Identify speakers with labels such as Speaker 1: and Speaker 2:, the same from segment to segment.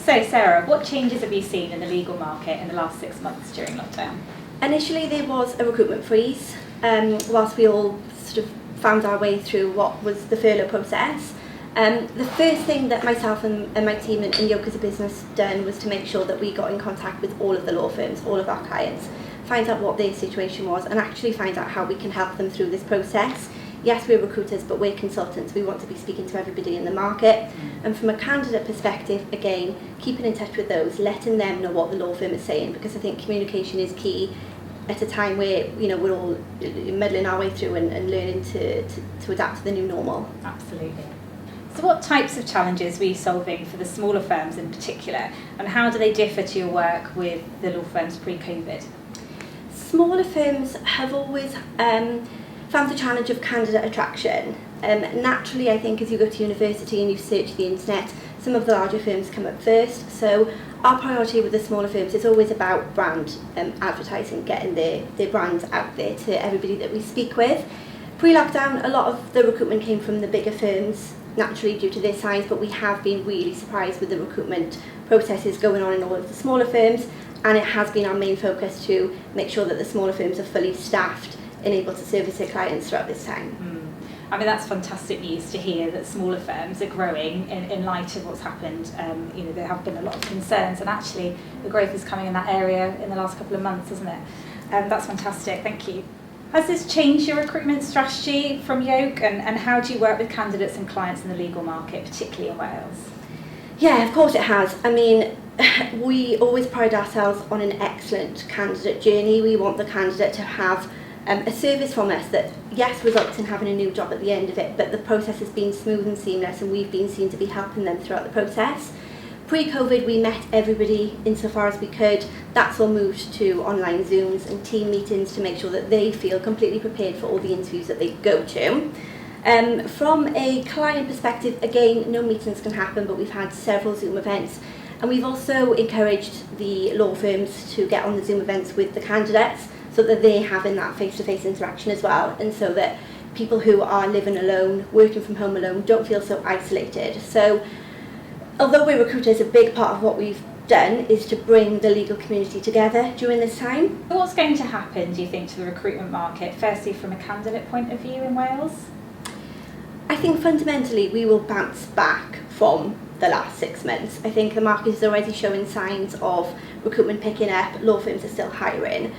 Speaker 1: So Sarah, what changes have you seen in the legal market in the last 6 months during lockdown?
Speaker 2: Initially there was a recruitment freeze whilst we all sort of found our way through what was the furlough process. The first thing that myself and my team in Yoke as a business done was to make sure that we got in contact with all of the law firms, all of our clients, find out what their situation was and actually find out how we can help them through this process. Yes, we're recruiters, but we're consultants. We want to be speaking to everybody in the market. And from a candidate perspective, again, keeping in touch with those, letting them know what the law firm is saying, because I think communication is key at a time where, you know, we're all muddling our way through and learning to adapt to the new normal.
Speaker 1: Absolutely. So what types of challenges were you solving for the smaller firms in particular, and how do they differ to your work with the law firms pre-COVID?
Speaker 2: Smaller firms have always found the challenge of candidate attraction. Naturally, I think as you go to university and you search the internet, some of the larger firms come up first. So our priority with the smaller firms is always about brand advertising, getting their brands out there to everybody that we speak with. Pre-lockdown, a lot of the recruitment came from the bigger firms, naturally due to their size, but we have been really surprised with the recruitment processes going on in all of the smaller firms, and it has been our main focus to make sure that the smaller firms are fully staffed and able to service their clients throughout this time.
Speaker 1: I mean, that's fantastic news to hear that smaller firms are growing in light of what's happened. You know, there have been a lot of concerns, and actually the growth is coming in that area in the last couple of months, isn't it? That's fantastic, thank you. Has this changed your recruitment strategy from Yoke, and how do you work with candidates and clients in the legal market, particularly in Wales?
Speaker 2: Yeah, of course it has. I mean, we always pride ourselves on an excellent candidate journey. We want the candidate to have a service from us that, yes, results in having a new job at the end of it, but the process has been smooth and seamless, and we've been seen to be helping them throughout the process. Pre-COVID, we met everybody insofar as we could. That's all moved to online Zooms and team meetings to make sure that they feel completely prepared for all the interviews that they go to. From a client perspective, again, no meetings can happen, but we've had several Zoom events, and we've also encouraged the law firms to get on the Zoom events with the candidates so that they're having that face-to-face interaction as well, and so that people who are living alone, working from home alone, don't feel so isolated. So although we're recruiters, a big part of what we've done is to bring the legal community together during this time.
Speaker 1: What's going to happen, do you think, to the recruitment market, firstly from a candidate point of view in Wales?
Speaker 2: I think fundamentally we will bounce back from the last 6 months. I think the market is already showing signs of recruitment picking up, law firms are still hiring.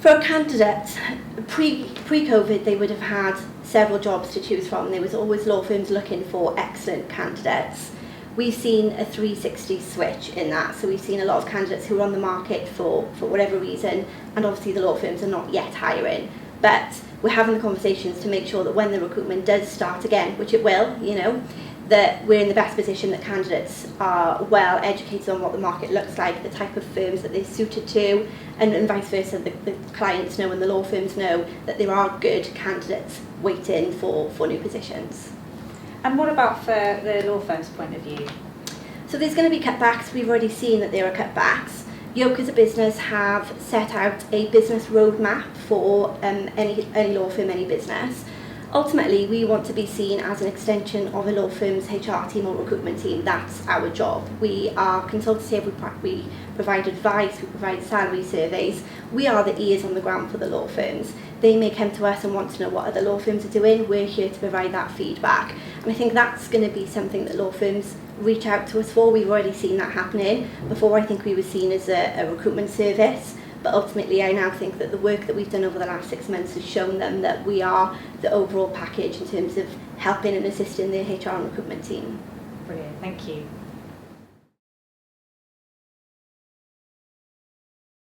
Speaker 2: For a candidate, pre-COVID, they would have had several jobs to choose from. There was always law firms looking for excellent candidates. We've seen a 360 switch in that. So we've seen a lot of candidates who are on the market for whatever reason, and obviously the law firms are not yet hiring. But we're having the conversations to make sure that when the recruitment does start again, which it will, you know, that we're in the best position, that candidates are well educated on what the market looks like, the type of firms that they're suited to, and vice versa, the clients know and the law firms know that there are good candidates waiting for new positions.
Speaker 1: And what about for the law firm's point of view?
Speaker 2: So there's going to be cutbacks. We've already seen that there are cutbacks. Yoke as a business have set out a business roadmap for any law firm, any business. Ultimately, we want to be seen as an extension of a law firm's HR team or recruitment team. That's our job. We are consultative, we provide advice, we provide salary surveys. We are the ears on the ground for the law firms. They may come to us and want to know what other law firms are doing. We're here to provide that feedback. And I think that's going to be something that law firms reach out to us for. We've already seen that happening. Before, I think we were seen as a recruitment service. But ultimately, I now think that the work that we've done over the last 6 months has shown them that we are the overall package in terms of helping and assisting their HR and recruitment team.
Speaker 1: Brilliant, thank you.